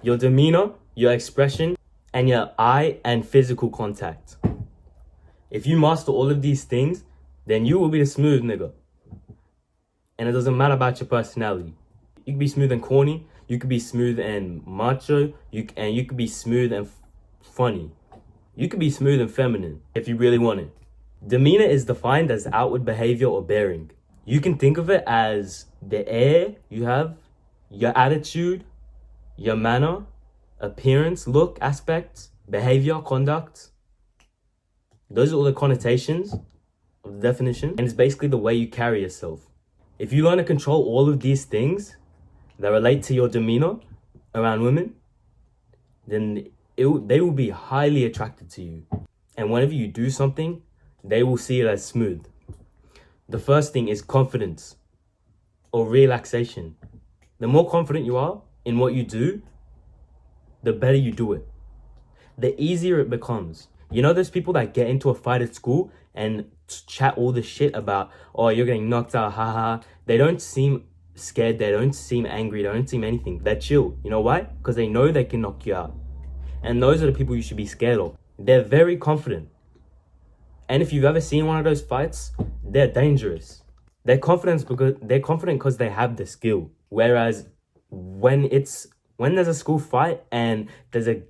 your demeanor, your expression, and your eye and physical contact. If you master all of these things, then you will be a smooth nigga. And it doesn't matter about your personality. You can be smooth and corny. You could be smooth and macho. You could be smooth and funny. You could be smooth and feminine if you really want it. Demeanor is defined as outward behavior or bearing. You can think of it as the air you have, your attitude, your manner, appearance, look, aspect, behavior, conduct. Those are all the connotations of the definition. And it's basically the way you carry yourself. If you learn to control all of these things that relate to your demeanor around women, then they will be highly attracted to you. And whenever you do something, they will see it as smooth. The first thing is confidence or relaxation. The more confident you are in what you do, the better you do it. The easier it becomes. You know those people that get into a fight at school and chat all the shit about, oh, you're getting knocked out, haha. They don't seem scared, they don't seem angry, they don't seem anything. They're chill. You know why? Because they know they can knock you out. And those are the people you should be scared of. They're very confident. And if you've ever seen one of those fights, they're dangerous. They're confident because they have the skill. Whereas when there's a school fight and there's a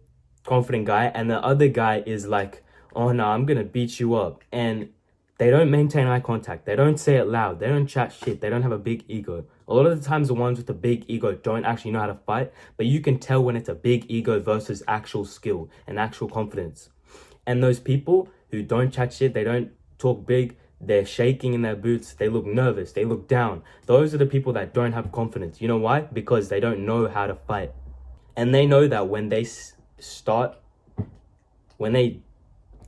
confident guy and the other guy is like, oh no, I'm gonna beat you up, and they don't maintain eye contact, they don't say it loud, they don't chat shit, they don't have a big ego. A lot of the times the ones with a big ego don't actually know how to fight, but you can tell when it's a big ego versus actual skill and actual confidence. And those people who don't chat shit, they don't talk big, they're shaking in their boots, they look nervous, they look down. Those are the people that don't have confidence. You know why? Because they don't know how to fight. And they know that when they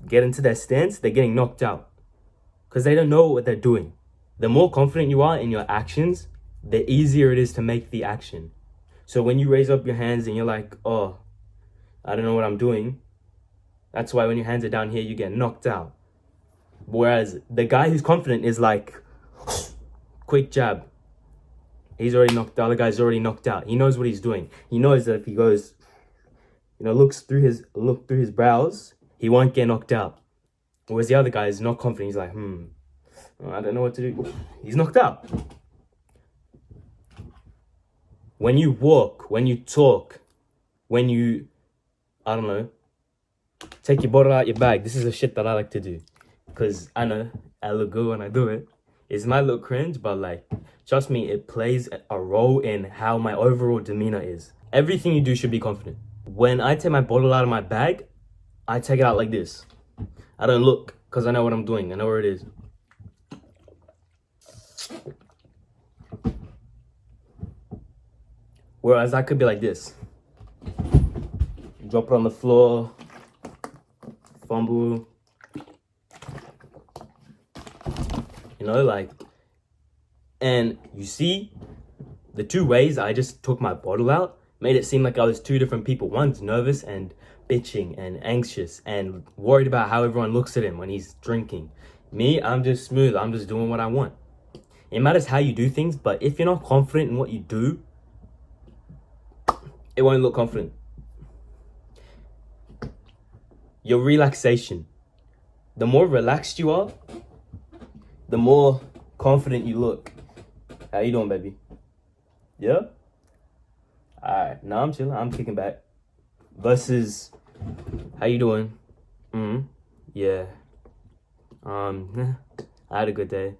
get into their stance, they're getting knocked out. Because they don't know what they're doing. The more confident you are in your actions, the easier it is to make the action. So when you raise up your hands and you're like, oh, I don't know what I'm doing, that's why when your hands are down here, you get knocked out. Whereas the guy who's confident is like, quick jab. He's already knocked, the other guy's already knocked out. He knows what he's doing. He knows that if he goes, look through his brows, he won't get knocked out. Whereas the other guy is not confident. He's like, I don't know what to do. He's knocked out. When you walk, when you talk, when you, I don't know, take your bottle out your bag. This is the shit that I like to do. Because I know I look good when I do it. It might look cringe, but like, trust me, it plays a role in how my overall demeanor is. Everything you do should be confident. When I take my bottle out of my bag, I take it out like this. I don't look, because I know what I'm doing. I know where it is. Whereas I could be like this. Drop it on the floor. Fumble. And you see, the two ways I just took my bottle out made it seem like I was two different people. One's nervous and bitching and anxious and worried about how everyone looks at him when he's drinking. Me, I'm just smooth. I'm just doing what I want. It matters how you do things, but if you're not confident in what you do, it won't look confident. Your relaxation. The more relaxed you are, the more confident you look. How you doing, baby? Yeah? Alright, now I'm chilling. I'm kicking back. Versus, how you doing? Yeah. I had a good day.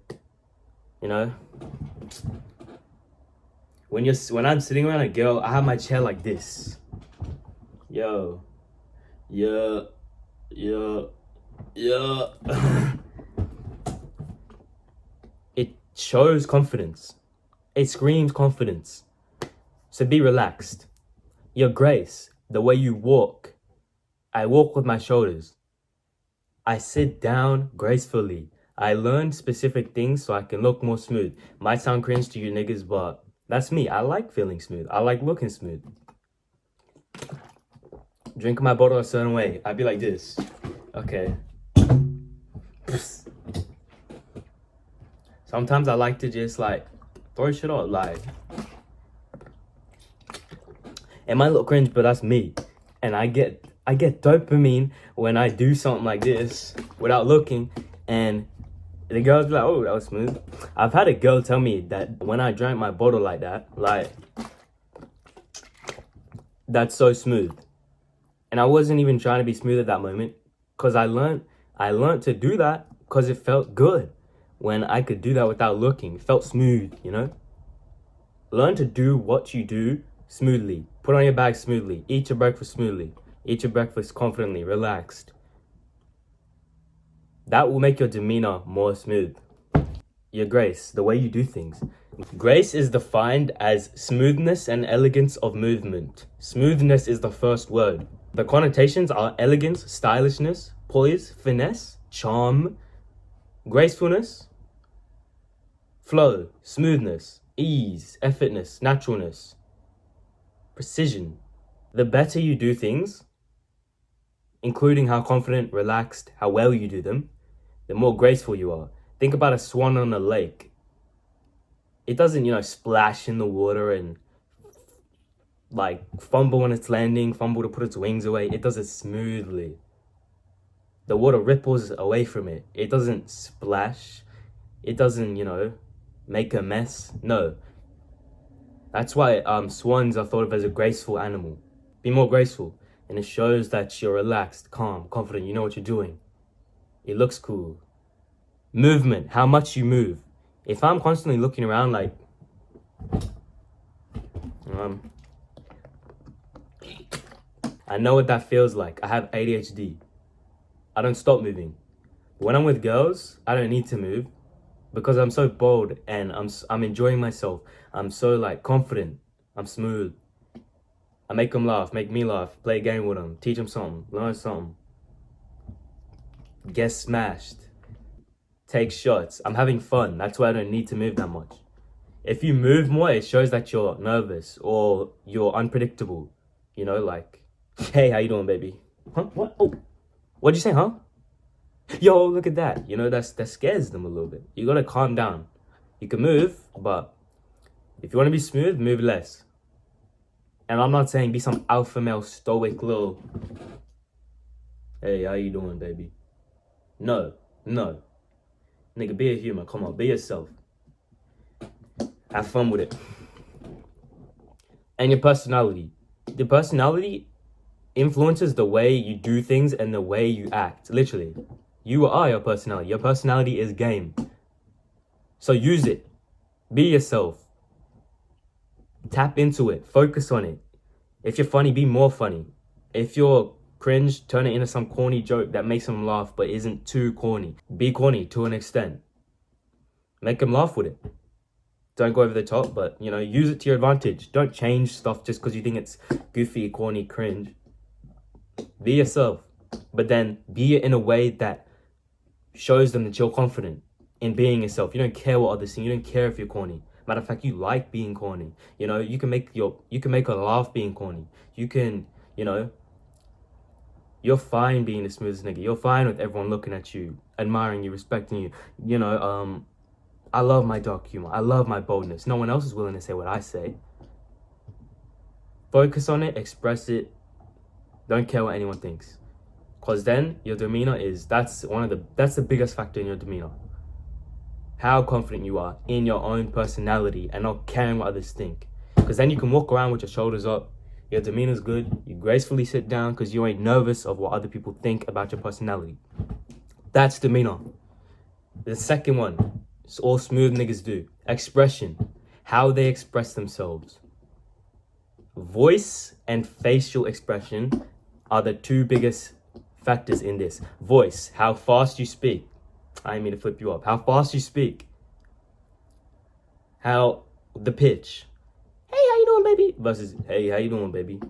When I'm sitting around a girl, I have my chair like this. Yo. Yeah. It shows confidence. It screams confidence. So be relaxed. Your grace, the way you walk. I walk with my shoulders. I sit down gracefully. I learn specific things so I can look more smooth. Might sound cringe to you niggas, but that's me. I like feeling smooth. I like looking smooth. Drink my bottle a certain way. I'd be like this. Okay. Sometimes I like to just like throw shit out, like. It might look cringe, but that's me. And I get dopamine when I do something like this without looking, and the girls be like, oh, that was smooth. I've had a girl tell me that when I drank my bottle like that, like, that's so smooth. And I wasn't even trying to be smooth at that moment, because I learned to do that because it felt good when I could do that without looking. It felt smooth, you know? Learn to do what you do smoothly. Put on your bag smoothly. Eat your breakfast smoothly. Eat your breakfast confidently, relaxed. That will make your demeanor more smooth. Your grace, the way you do things. Grace is defined as smoothness and elegance of movement. Smoothness is the first word. The connotations are elegance, stylishness, poise, finesse, charm, gracefulness, flow, smoothness, ease, effortness, naturalness, precision. The better you do things, including how confident, relaxed, how well you do them, the more graceful you are. Think about a swan on a lake. It doesn't, splash in the water and like fumble when it's landing, fumble to put its wings away. It does it smoothly. The water ripples away from it. It doesn't splash. It doesn't, make a mess. No. That's why swans are thought of as a graceful animal. Be more graceful. And it shows that you're relaxed, calm, confident. You know what you're doing. It looks cool. Movement, how much you move. If I'm constantly looking around like, I know what that feels like. I have ADHD. I don't stop moving. When I'm with girls, I don't need to move because I'm so bold and I'm enjoying myself. I'm so like confident. I'm smooth. I make them laugh, make me laugh, play a game with them, teach them something, learn something. Get smashed. Take shots. I'm having fun. That's why I don't need to move that much. If you move more, it shows that you're nervous or you're unpredictable. Like, hey, how you doing, baby? Huh? What? Oh, what'd you say, huh? Yo, look at that. That scares them a little bit. You gotta calm down. You can move, but if you want to be smooth, move less. And I'm not saying be some alpha male stoic little, hey, how you doing, baby? No. Nigga, be a human. Come on, be yourself. Have fun with it. And your personality. The personality influences the way you do things and the way you act. Literally. You are your personality. Your personality is game. So use it. Be yourself. Tap into it. Focus on it. If you're funny, be more funny. If you're cringe, turn it into some corny joke that makes them laugh but isn't too corny. Be corny to an extent. Make them laugh with it. Don't go over the top, but, use it to your advantage. Don't change stuff just because you think it's goofy, corny, cringe. Be yourself. But then be it in a way that shows them that you're confident in being yourself. You don't care what others think. You don't care if you're corny. Matter of fact, you like being corny. You can make her laugh being corny. You can, you're fine being the smoothest nigga. You're fine with everyone looking at you, admiring you, respecting you. I love my dark humor. I love my boldness. No one else is willing to say what I say. Focus on it, express it. Don't care what anyone thinks. Because then your demeanor that's the biggest factor in your demeanor. How confident you are in your own personality and not caring what others think. Because then you can walk around with your shoulders up. Your demeanor's good. You gracefully sit down because you ain't nervous of what other people think about your personality. That's demeanor. The second one, it's all smooth niggas do. Expression. How they express themselves. Voice and facial expression are the two biggest factors in this. Voice, how fast you speak. I didn't mean to flip you up. How fast you speak. How the pitch. Hey, how you doing, baby? Versus, hey, how you doing, baby?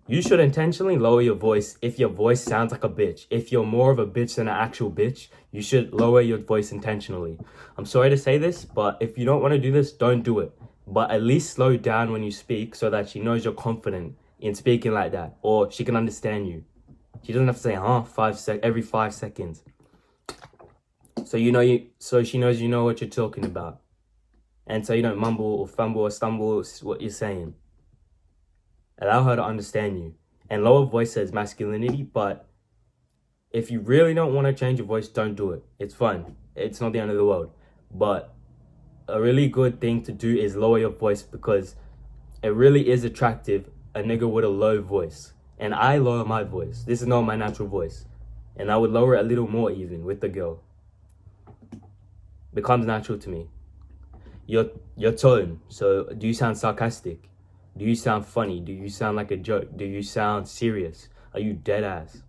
You should intentionally lower your voice if your voice sounds like a bitch. If you're more of a bitch than an actual bitch, you should lower your voice intentionally. I'm sorry to say this, but if you don't want to do this, don't do it. But at least slow down when you speak so that she knows you're confident in speaking like that, or she can understand you. She doesn't have to say every 5 seconds. So she knows you know what you're talking about. And so you don't mumble or fumble or stumble what you're saying. Allow her to understand you. And lower voice says masculinity, but if you really don't want to change your voice, don't do it. It's fun. It's not the end of the world. But a really good thing to do is lower your voice, because it really is attractive, a nigga with a low voice. And I lower my voice. This is not my natural voice. And I would lower it a little more even with the girl. Becomes natural to me. Your tone. So do you sound sarcastic? Do you sound funny? Do you sound like a joke? Do you sound serious? Are you dead ass?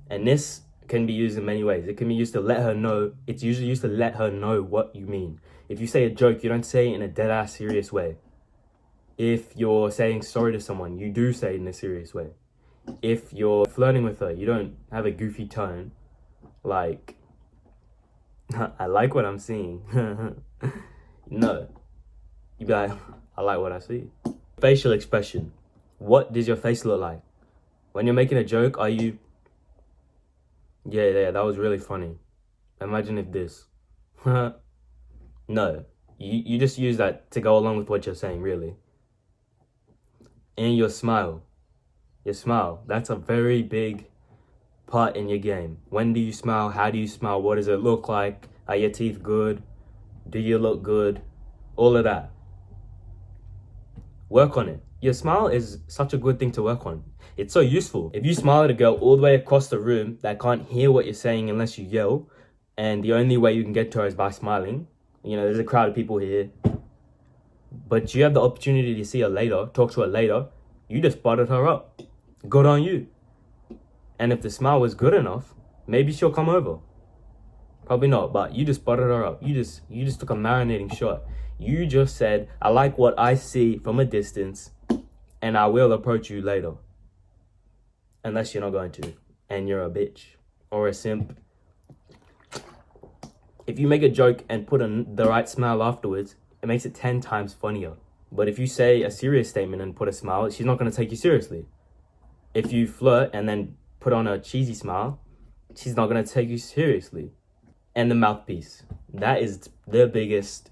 And this can be used in many ways. It can be used to let her know. It's usually used to let her know what you mean. If you say a joke, you don't say it in a dead ass serious way. If you're saying sorry to someone, you do say it in a serious way. If you're flirting with her, you don't have a goofy tone like, I like what I'm seeing. No. You be like, I like what I see. Facial expression. What does your face look like? When you're making a joke, are you... Yeah, that was really funny. Imagine if this. No. You just use that to go along with what you're saying, really. And your smile. Your smile. That's a very big part in your game. When do you smile? How do you smile? What does it look like? Are your teeth good? Do you look good? All of that. Work on it. Your smile is such a good thing to work on. It's so useful. If you smile at a girl all the way across the room that can't hear what you're saying unless you yell, and the only way you can get to her is by smiling, you know, there's a crowd of people here, but you have the opportunity to see her later, talk to her later, you just spotted her up. Good on you. And if the smile was good enough, maybe she'll come over. Probably not, but you just spotted her up. You just took a marinating shot. You just said, I like what I see from a distance, and I will approach you later. Unless you're not going to, and you're a bitch or a simp. If you make a joke and put the right smile afterwards, it makes it 10 times funnier. But if you say a serious statement and put a smile, she's not going to take you seriously. If you flirt and then put on a cheesy smile, she's not going to take you seriously. And the mouthpiece. That is the biggest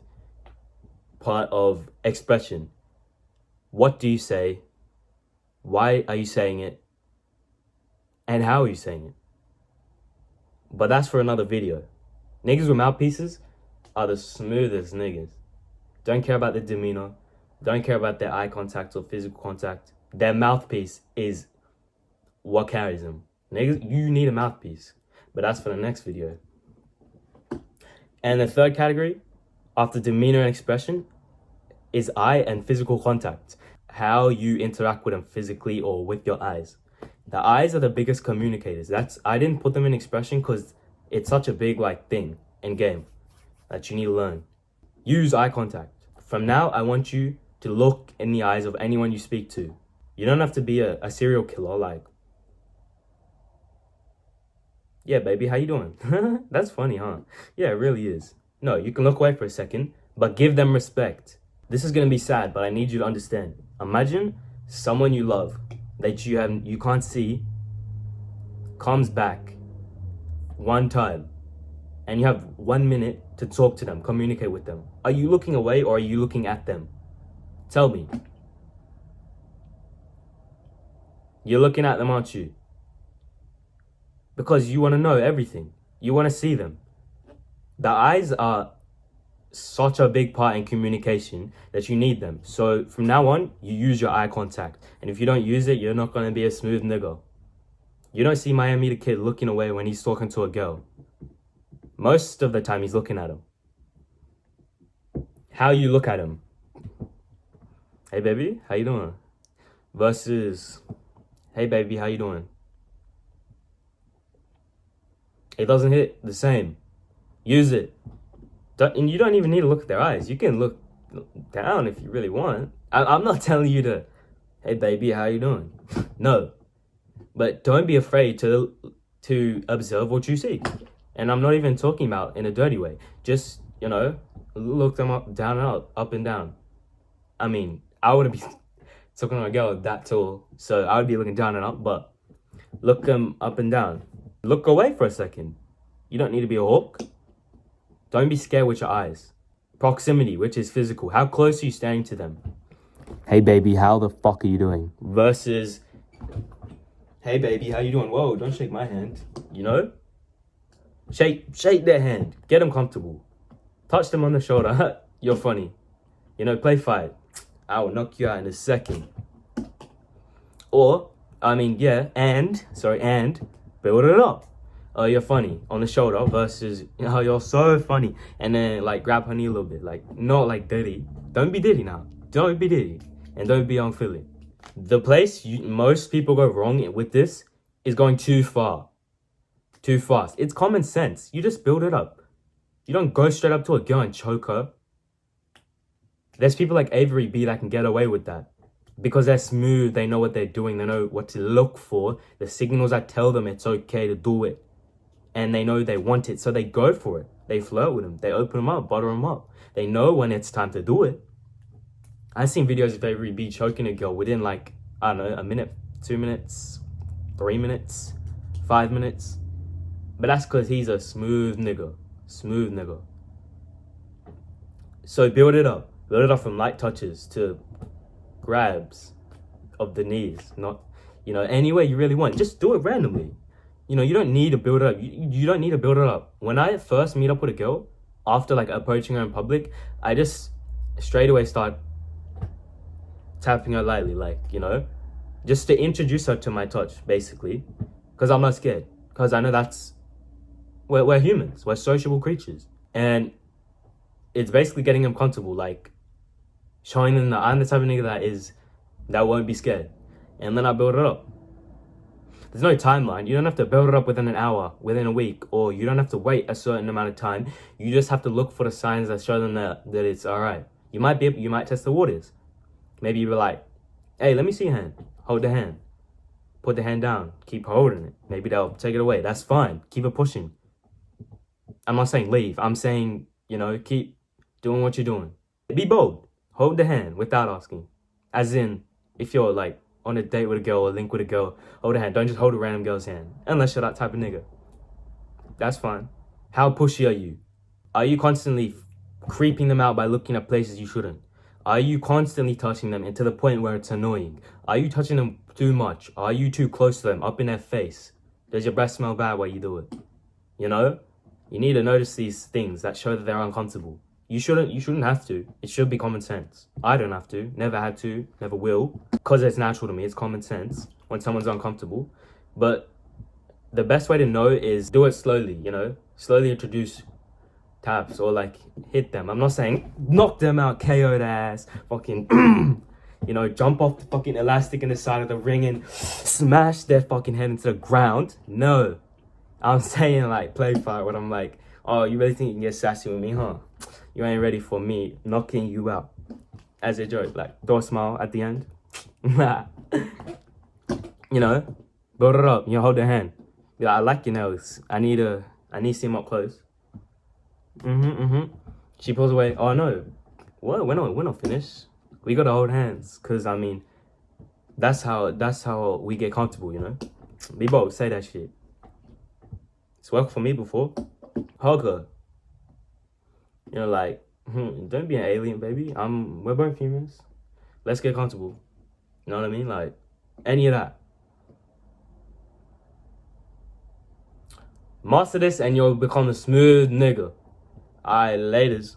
part of expression. What do you say? Why are you saying it? And how are you saying it? But that's for another video. Niggas with mouthpieces are the smoothest niggas. Don't care about their demeanor. Don't care about their eye contact or physical contact. Their mouthpiece is what carries them. Niggas, you need a mouthpiece. But that's for the next video. And the third category, after demeanor and expression, is eye and physical contact. How you interact with them physically or with your eyes. The eyes are the biggest communicators. I didn't put them in expression because it's such a big thing in game that you need to learn. Use eye contact. From now, I want you to look in the eyes of anyone you speak to. You don't have to be a serial killer yeah, baby, how you doing? That's funny, huh? Yeah, it really is. No, you can look away for a second, but give them respect. This is gonna be sad, but I need you to understand. Imagine someone you love that you can't see comes back one time, and you have 1 minute to talk to them, communicate with them. Are you looking away or are you looking at them? Tell me. You're looking at them, aren't you? Because you want to know everything. You want to see them. The eyes are such a big part in communication that you need them. So from now on, you use your eye contact. And if you don't use it, you're not going to be a smooth nigga. You don't see Miami the Kid looking away when he's talking to a girl. Most of the time, he's looking at him. How you look at him. Hey, baby, how you doing? Versus, hey, baby, how you doing? It doesn't hit the same. Use it. And you don't even need to look at their eyes. You can look down if you really want. I'm not telling you to, hey, baby, how you doing? No. But don't be afraid to observe what you see. And I'm not even talking about in a dirty way. Just, look them up, down and up and down. I mean, I wouldn't be talking to a girl that tall, so I would be looking down and up, but look them up and down. Look away for a second. You don't need to be a hawk. Don't be scared with your eyes. Proximity, which is physical. How close are you standing to them? Hey baby, how the fuck are you doing? Versus, hey baby, how you doing? Whoa, don't shake my hand. You know? Shake their hand. Get them comfortable. Touch them on the shoulder. You're funny. You know, play fight. I will knock you out in a second. Or, I mean, yeah, and build it up. Oh, you're funny on the shoulder versus, oh, you're so funny. And then, like, grab her knee a little bit. Like, not like Diddy. Don't be Diddy now. Don't be Diddy. And don't be on Philly. The place most people go wrong with this is going too far. Too fast. It's common sense. You just build it up. You don't go straight up to a girl and choke her. There's people like Avery B that can get away with that. Because they're smooth, they know what they're doing, they know what to look for. The signals that tell them it's okay to do it. And they know they want it, so they go for it. They flirt with them. They open them up, butter them up. They know when it's time to do it. I've seen videos of Avery B choking a girl within like, I don't know, a minute, 2 minutes, 3 minutes, 5 minutes. But that's because he's a smooth nigga. Smooth nigga. So build it up. Build it up from light touches to grabs of the knees. Not, you know, any way you really want. Just do it randomly. You know, you don't need to build it up. You don't need to build it up. When I first meet up with a girl, after like approaching her in public, I just straight away start tapping her lightly, like, you know, just to introduce her to my touch, basically. Because I'm not scared. Because I know that's, we're humans. We're sociable creatures. And it's basically getting them comfortable, like showing them that I'm the type of nigga that won't be scared. And then I build it up. There's no timeline. You don't have to build it up within an hour, within a week, or you don't have to wait a certain amount of time. You just have to look for the signs that show them that it's all right. You might test the waters. Maybe you be like, hey, let me see your hand. Hold the hand. Put the hand down. Keep holding it. Maybe they'll take it away. That's fine. Keep it pushing. I'm not saying leave. I'm saying, you know, keep doing what you're doing. Be bold. Hold the hand without asking. As in, if you're like on a date with a girl or link with a girl, hold the hand. Don't just hold a random girl's hand. Unless you're that type of nigga. That's fine. How pushy are you? Are you constantly creeping them out by looking at places you shouldn't? Are you constantly touching them and to the point where it's annoying? Are you touching them too much? Are you too close to them, up in their face? Does your breath smell bad while you do it? You know? You need to notice these things that show that they're uncomfortable. You shouldn't have to. It should be common sense. I don't have to, never had to, never will. Because it's natural to me, it's common sense when someone's uncomfortable. But the best way to know is do it slowly, you know? Slowly introduce taps or like hit them. I'm not saying knock them out, KO their ass, fucking, you know, jump off the fucking elastic in the side of the ring and smash their fucking head into the ground. No. I'm saying like play fight when I'm like, oh, you really think you can get sassy with me, huh? You ain't ready for me knocking you out. As a joke, like throw a smile at the end. You know, build it up. You know, hold their hand. Be like, I like your nails. I need to see them up close. She pulls away. Oh no, what? We're not finished. We gotta hold hands, cause I mean, that's how we get comfortable, you know. Be bold, say that shit. It's worked for me before. Hug her. You know, like, don't be an alien, baby. We're both humans. Let's get comfortable. You know what I mean? Like, any of that. Master this and you'll become a smooth nigga. Alright, laters.